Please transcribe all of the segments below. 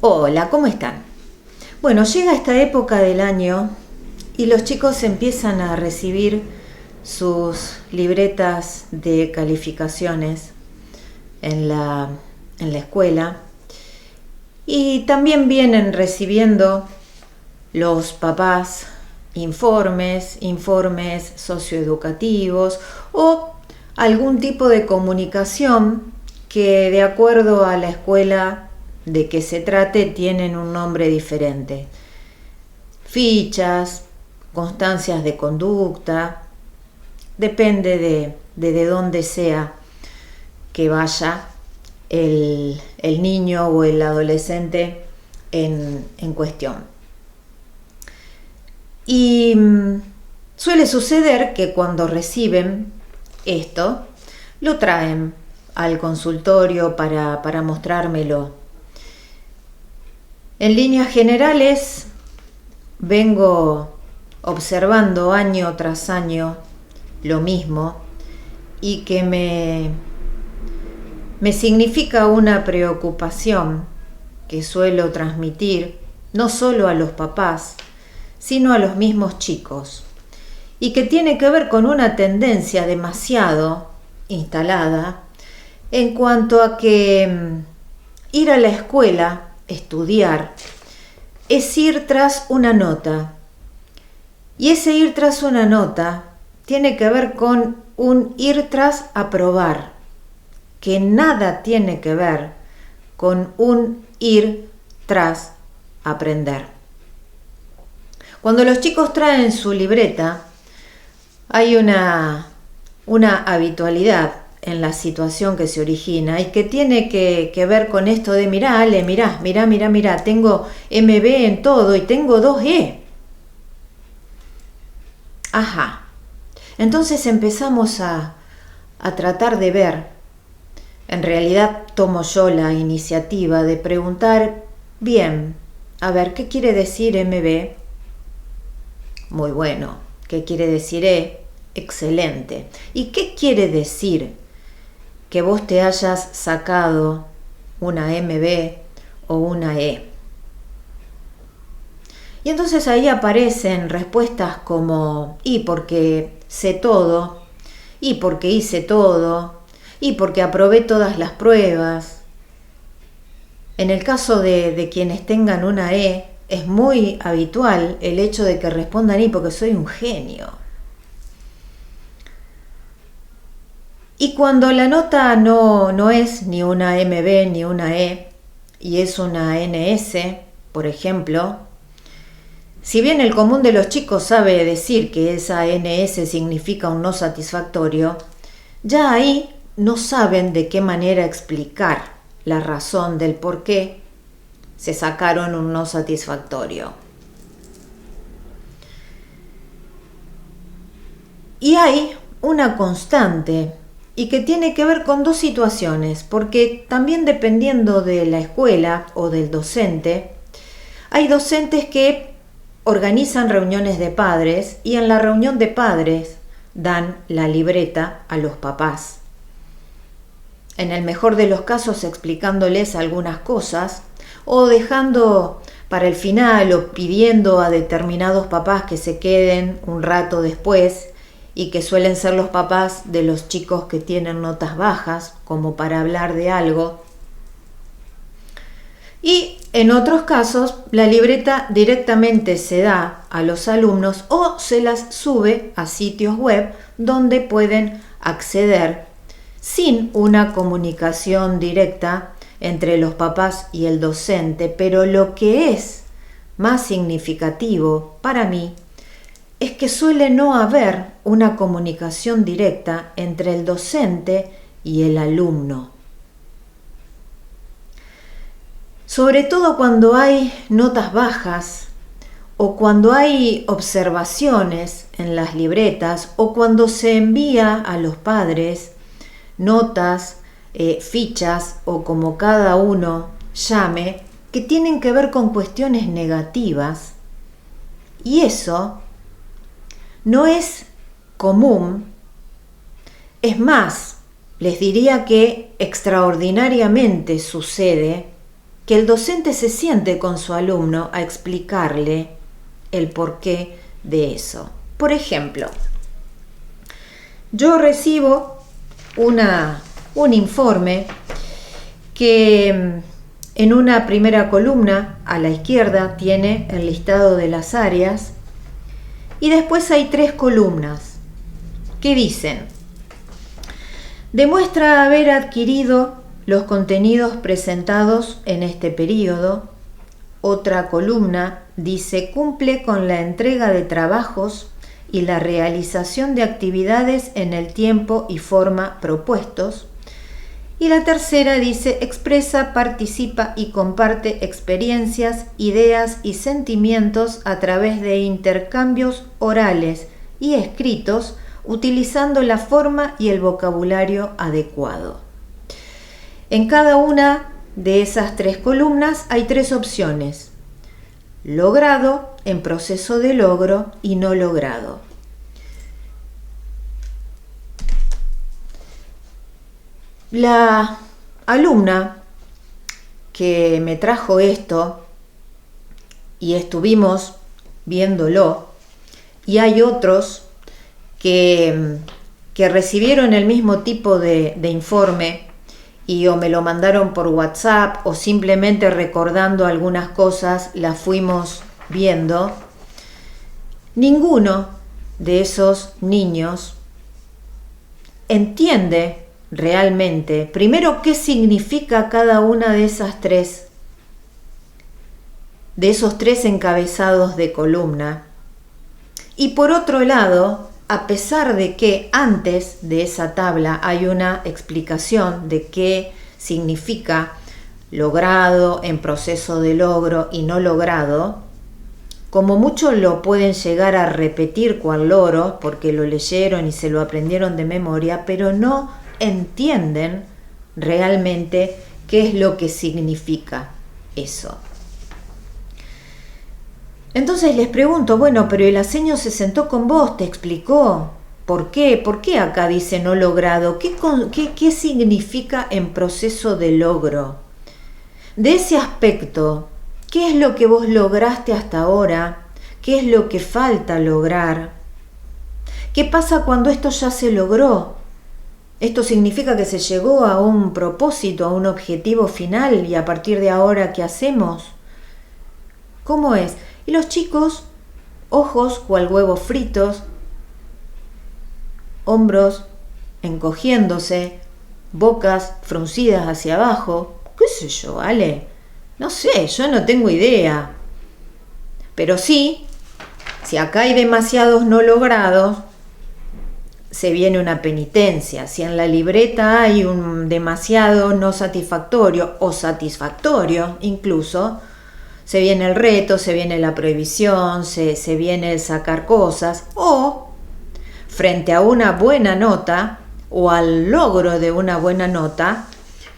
Hola, ¿cómo están? Bueno, llega esta época del año y los chicos empiezan a recibir sus libretas de calificaciones en la escuela y también vienen recibiendo los papás informes socioeducativos o algún tipo de comunicación que de acuerdo a la escuela de que se trate tienen un nombre diferente. Fichas, constancias de conducta, depende de dónde sea que vaya el niño o el adolescente en cuestión. Y suele suceder que cuando reciben esto, lo traen al consultorio para mostrármelo. En líneas generales, vengo observando año tras año lo mismo y que me significa una preocupación que suelo transmitir no solo a los papás, sino a los mismos chicos, y que tiene que ver con una tendencia demasiado instalada en cuanto a que ir a la escuela, estudiar, es ir tras una nota. Y ese ir tras una nota tiene que ver con un ir tras aprobar, que nada tiene que ver con un ir tras aprender. Cuando los chicos traen su libreta, hay una habitualidad en la situación que se origina y que tiene que ver con esto de mirá, Ale, mirá, tengo MB en todo y tengo 2E. Ajá. Entonces empezamos a tratar de ver, en realidad tomo yo la iniciativa de preguntar, bien, a ver, ¿qué quiere decir MB? Muy bueno. ¿Qué quiere decir E? Excelente. ¿Y qué quiere decir que vos te hayas sacado una MB o una E? Y entonces ahí aparecen respuestas como y porque sé todo, y porque hice todo, y porque aprobé todas las pruebas. En el caso de quienes tengan una E, es muy habitual el hecho de que respondan y porque soy un genio. Y cuando la nota no es ni una MB ni una E, y es una NS, por ejemplo, si bien el común de los chicos sabe decir que esa NS significa un no satisfactorio, ya ahí no saben de qué manera explicar la razón del por qué se sacaron un no satisfactorio. Y hay una constante y que tiene que ver con dos situaciones, porque también dependiendo de la escuela o del docente, hay docentes que organizan reuniones de padres y en la reunión de padres dan la libreta a los papás. En el mejor de los casos explicándoles algunas cosas o dejando para el final o pidiendo a determinados papás que se queden un rato después y que suelen ser los papás de los chicos que tienen notas bajas como para hablar de algo. Y en otros casos la libreta directamente se da a los alumnos o se las sube a sitios web donde pueden acceder sin una comunicación directa entre los papás y el docente, pero lo que es más significativo para mí es que suele no haber una comunicación directa entre el docente y el alumno. Sobre todo cuando hay notas bajas o cuando hay observaciones en las libretas o cuando se envía a los padres notas, fichas o como cada uno llame, que tienen que ver con cuestiones negativas. Y eso no es común. Es más, les diría que extraordinariamente sucede que el docente se siente con su alumno a explicarle el porqué de eso. Por ejemplo, yo recibo un informe que en una primera columna a la izquierda tiene el listado de las áreas y después hay 3 columnas que dicen: demuestra haber adquirido los contenidos presentados en este periodo. Otra columna dice: cumple con la entrega de trabajos y la realización de actividades en el tiempo y forma propuestos. Y la tercera dice: expresa, participa y comparte experiencias, ideas y sentimientos a través de intercambios orales y escritos, utilizando la forma y el vocabulario adecuado. En cada una de esas 3 columnas hay 3 opciones: logrado, en proceso de logro y no logrado. La alumna que me trajo esto y estuvimos viéndolo, y hay otros que recibieron el mismo tipo de informe y o me lo mandaron por WhatsApp o simplemente recordando algunas cosas las fuimos viendo. Ninguno de esos niños entiende realmente, primero, qué significa cada una de esas 3, de esos 3 encabezados de columna. Y por otro lado, a pesar de que antes de esa tabla hay una explicación de qué significa logrado, en proceso de logro y no logrado, como muchos lo pueden llegar a repetir cual loro porque lo leyeron y se lo aprendieron de memoria, pero no entienden realmente qué es lo que significa eso. Entonces les pregunto, bueno, pero el aseño se sentó con vos, te explicó por qué. ¿Por qué acá dice no logrado? ¿Qué significa en proceso de logro? De ese aspecto, ¿qué es lo que vos lograste hasta ahora? ¿Qué es lo que falta lograr? ¿Qué pasa cuando esto ya se logró? ¿Esto significa que se llegó a un propósito, a un objetivo final y a partir de ahora qué hacemos? ¿Cómo es? Y los chicos, ojos cual huevos fritos, hombros encogiéndose, bocas fruncidas hacia abajo. ¿Qué sé yo, vale? No sé, yo no tengo idea. Pero sí, si acá hay demasiados no logrados, se viene una penitencia. Si en la libreta hay un demasiado no satisfactorio o satisfactorio incluso, se viene el reto, se viene la prohibición, se viene el sacar cosas. O frente a una buena nota o al logro de una buena nota,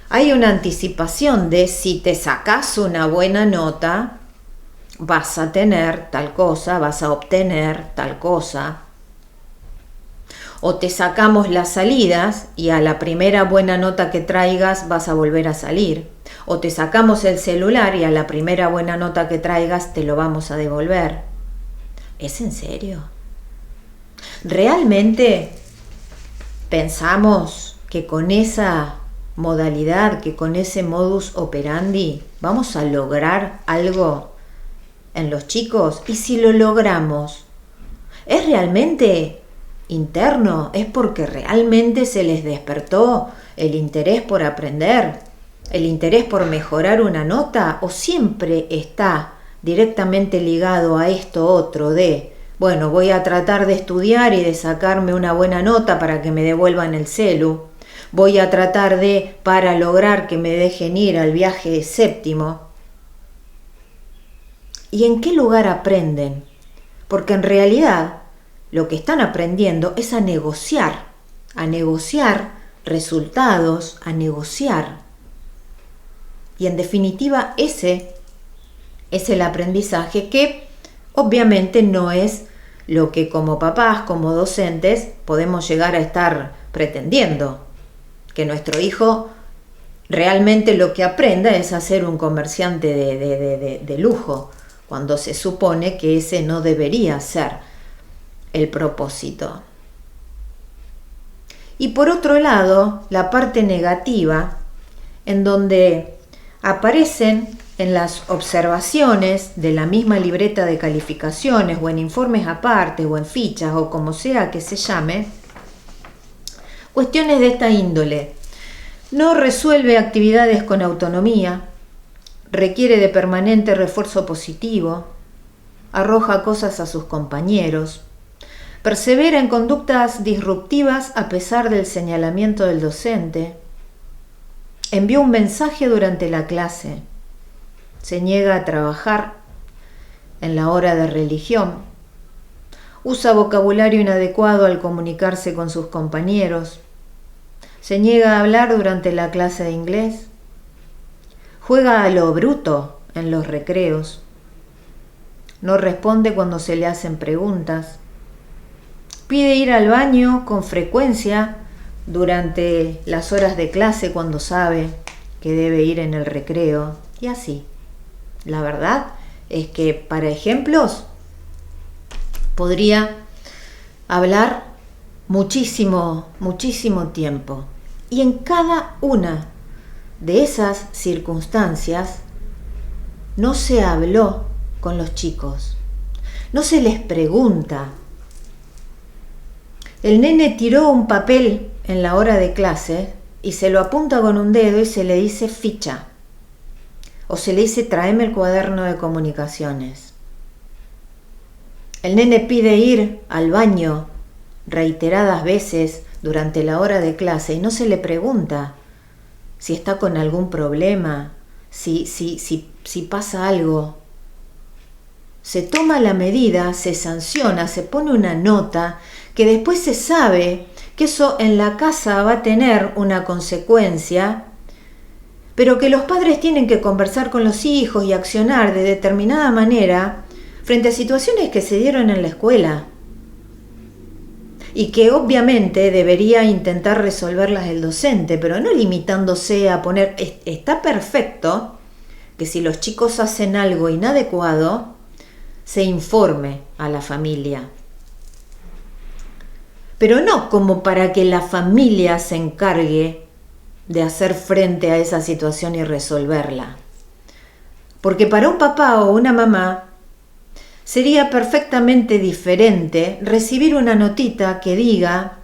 hay una anticipación de si te sacas una buena nota, vas a tener tal cosa, vas a obtener tal cosa. O te sacamos las salidas y a la primera buena nota que traigas vas a volver a salir. O te sacamos el celular y a la primera buena nota que traigas te lo vamos a devolver. ¿Es en serio? ¿Realmente pensamos que con esa modalidad, que con ese modus operandi vamos a lograr algo en los chicos? Y si lo logramos, ¿es realmente interno? ¿Es porque realmente se les despertó el interés por aprender, el interés por mejorar una nota? ¿O siempre está directamente ligado a esto otro de, bueno, voy a tratar de estudiar y de sacarme una buena nota para que me devuelvan el celu, voy a tratar de, para lograr que me dejen ir al viaje séptimo? ¿Y en qué lugar aprenden? Porque en realidad lo que están aprendiendo es a negociar resultados, a negociar. Y en definitiva ese es el aprendizaje que obviamente no es lo que como papás, como docentes, podemos llegar a estar pretendiendo. Que nuestro hijo realmente lo que aprenda es a ser un comerciante de lujo, cuando se supone que ese no debería ser el propósito. Y por otro lado, la parte negativa, en donde aparecen en las observaciones de la misma libreta de calificaciones o en informes aparte o en fichas o como sea que se llame, cuestiones de esta índole. No resuelve actividades con autonomía, requiere de permanente refuerzo positivo, arroja cosas a sus compañeros, persevera en conductas disruptivas a pesar del señalamiento del docente, envió un mensaje durante la clase, se niega a trabajar en la hora de religión, usa vocabulario inadecuado al comunicarse con sus compañeros, se niega a hablar durante la clase de inglés, juega a lo bruto en los recreos, no responde cuando se le hacen preguntas, pide ir al baño con frecuencia durante las horas de clase cuando sabe que debe ir en el recreo y así. La verdad es que para ejemplos podría hablar muchísimo tiempo. Y en cada una de esas circunstancias no se habló con los chicos, no se les pregunta. El nene tiró un papel en la hora de clase y se lo apunta con un dedo y se le dice ficha. O se le dice tráeme el cuaderno de comunicaciones. El nene pide ir al baño reiteradas veces durante la hora de clase y no se le pregunta si está con algún problema, si pasa algo. Se toma la medida, se sanciona, se pone una nota que después se sabe que eso en la casa va a tener una consecuencia, pero que los padres tienen que conversar con los hijos y accionar de determinada manera frente a situaciones que se dieron en la escuela y que obviamente debería intentar resolverlas el docente, pero no limitándose a poner, está perfecto que si los chicos hacen algo inadecuado, se informe a la familia. Pero no como para que la familia se encargue de hacer frente a esa situación y resolverla. Porque para un papá o una mamá sería perfectamente diferente recibir una notita que diga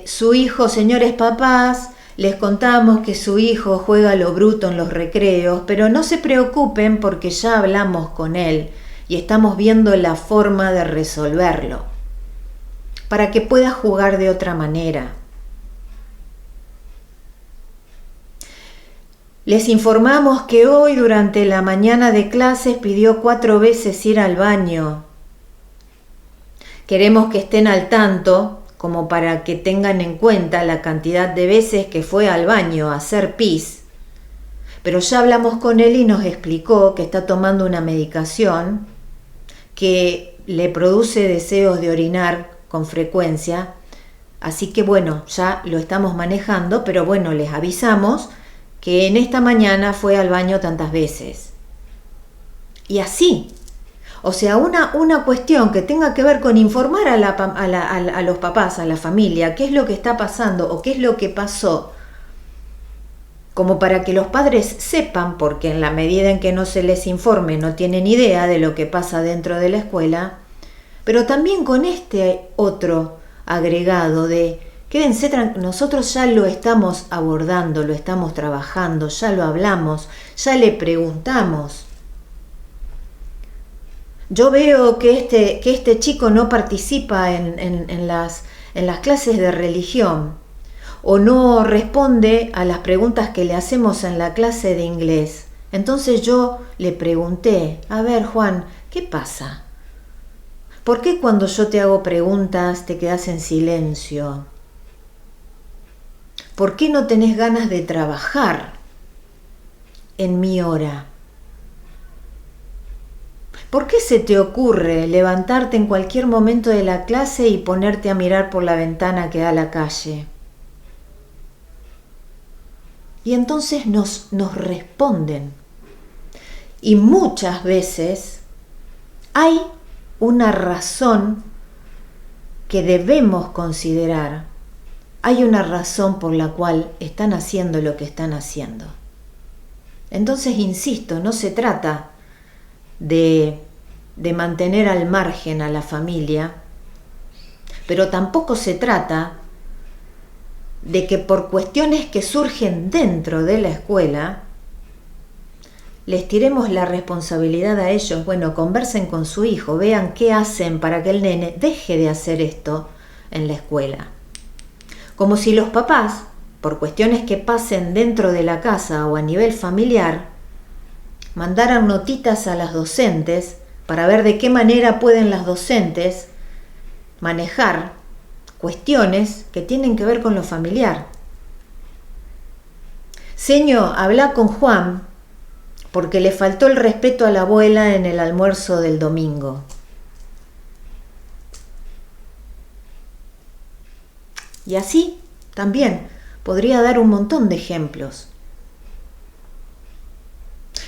su hijo, señores papás, les contamos que su hijo juega a lo bruto en los recreos, pero no se preocupen porque ya hablamos con él y estamos viendo la forma de resolverlo, para que pueda jugar de otra manera. Les informamos que hoy durante la mañana de clases pidió 4 veces ir al baño. Queremos que estén al tanto como para que tengan en cuenta la cantidad de veces que fue al baño a hacer pis. Pero ya hablamos con él y nos explicó que está tomando una medicación que le produce deseos de orinar con frecuencia. Así que bueno, ya lo estamos manejando, pero bueno, les avisamos que en esta mañana fue al baño tantas veces. Y así, o sea, una cuestión que tenga que ver con informar a los papás, a la familia, qué es lo que está pasando o qué es lo que pasó, como para que los padres sepan, porque en la medida en que no se les informe no tienen idea de lo que pasa dentro de la escuela, pero también con este otro agregado de quédense tranquilos, nosotros ya lo estamos abordando, lo estamos trabajando, ya lo hablamos, ya le preguntamos. Yo veo que este chico no participa en las clases de religión o no responde a las preguntas que le hacemos en la clase de inglés. Entonces yo le pregunté, a ver Juan, ¿qué pasa? ¿Por qué cuando yo te hago preguntas te quedas en silencio? ¿Por qué no tenés ganas de trabajar en mi hora? ¿Por qué se te ocurre levantarte en cualquier momento de la clase y ponerte a mirar por la ventana que da a la calle? y entonces nos responden. Y muchas veces hay una razón que debemos considerar. Hay una razón por la cual están haciendo lo que están haciendo. Entonces, insisto, no se trata de mantener al margen a la familia, pero tampoco se trata de que por cuestiones que surgen dentro de la escuela les tiremos la responsabilidad a ellos. Bueno, conversen con su hijo, vean qué hacen para que el nene deje de hacer esto en la escuela. Como si los papás, por cuestiones que pasen dentro de la casa o a nivel familiar, mandaran notitas a las docentes para ver de qué manera pueden las docentes manejar cuestiones que tienen que ver con lo familiar. Seño, habla con Juan porque le faltó el respeto a la abuela en el almuerzo del domingo. Y así también podría dar un montón de ejemplos.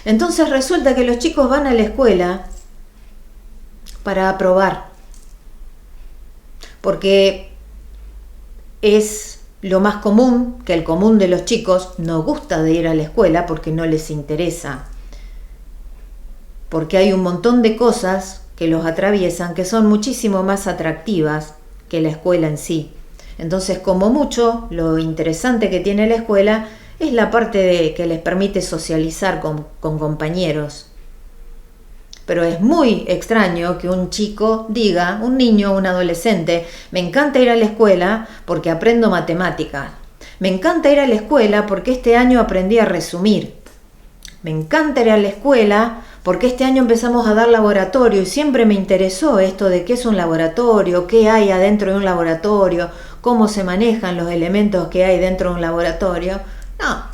Entonces resulta que los chicos van a la escuela para aprobar, porque es lo más común, que el común de los chicos no gusta de ir a la escuela porque no les interesa, porque hay un montón de cosas que los atraviesan que son muchísimo más atractivas que la escuela en sí. Entonces, como mucho, lo interesante que tiene la escuela es la parte que les permite socializar con compañeros. Pero es muy extraño que un chico diga, un niño o un adolescente, me encanta ir a la escuela porque aprendo matemáticas. Me encanta ir a la escuela porque este año aprendí a resumir. Me encanta ir a la escuela porque este año empezamos a dar laboratorio y siempre me interesó esto de qué es un laboratorio, qué hay adentro de un laboratorio, cómo se manejan los elementos que hay dentro de un laboratorio. No.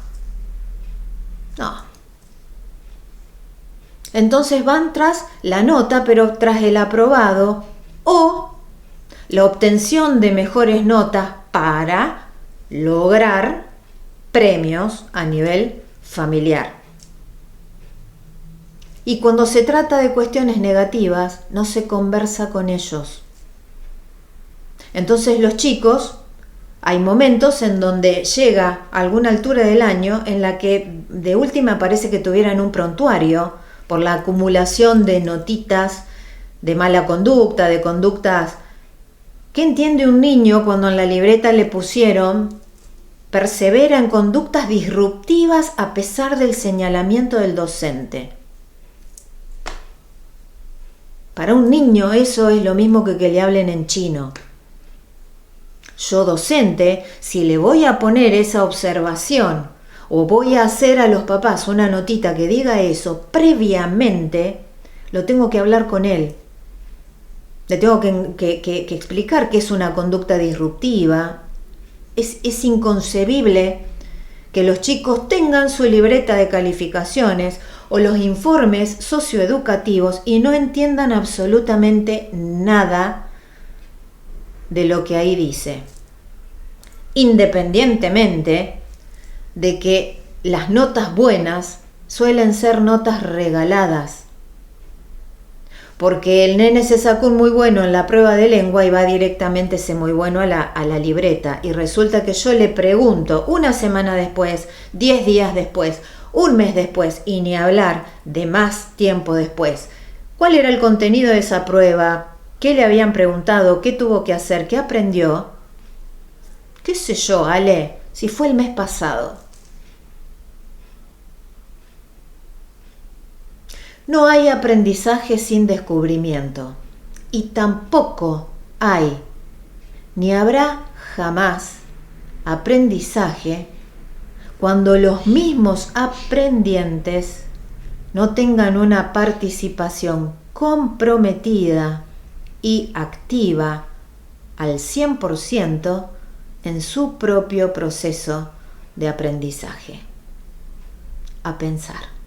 Entonces van tras la nota, pero tras el aprobado o la obtención de mejores notas para lograr premios a nivel familiar. Y cuando se trata de cuestiones negativas, no se conversa con ellos. Entonces los chicos, hay momentos en donde llega a alguna altura del año en la que de última parece que tuvieran un prontuario por la acumulación de notitas de mala conducta, de conductas. ¿Qué entiende un niño cuando en la libreta le pusieron persevera en conductas disruptivas a pesar del señalamiento del docente? Para un niño eso es lo mismo que le hablen en chino. Yo, docente, si le voy a poner esa observación o voy a hacer a los papás una notita que diga eso, previamente lo tengo que hablar con él. Le tengo que explicar qué es una conducta disruptiva. Es inconcebible que los chicos tengan su libreta de calificaciones o los informes socioeducativos y no entiendan absolutamente nada de lo que ahí dice. Independientemente de que las notas buenas suelen ser notas regaladas, porque el nene se sacó un muy bueno en la prueba de lengua y va directamente ese muy bueno a la libreta, y resulta que yo le pregunto una semana después, 10 días después, un mes después, y ni hablar de más tiempo después, ¿cuál era el contenido de esa prueba? ¿Qué le habían preguntado? ¿Qué tuvo que hacer? ¿Qué aprendió? ¿Qué sé yo, Ale? Si fue el mes pasado. No hay aprendizaje sin descubrimiento. Y tampoco hay, ni habrá jamás, aprendizaje cuando los mismos aprendientes no tengan una participación comprometida y activa al 100% en su propio proceso de aprendizaje. A pensar.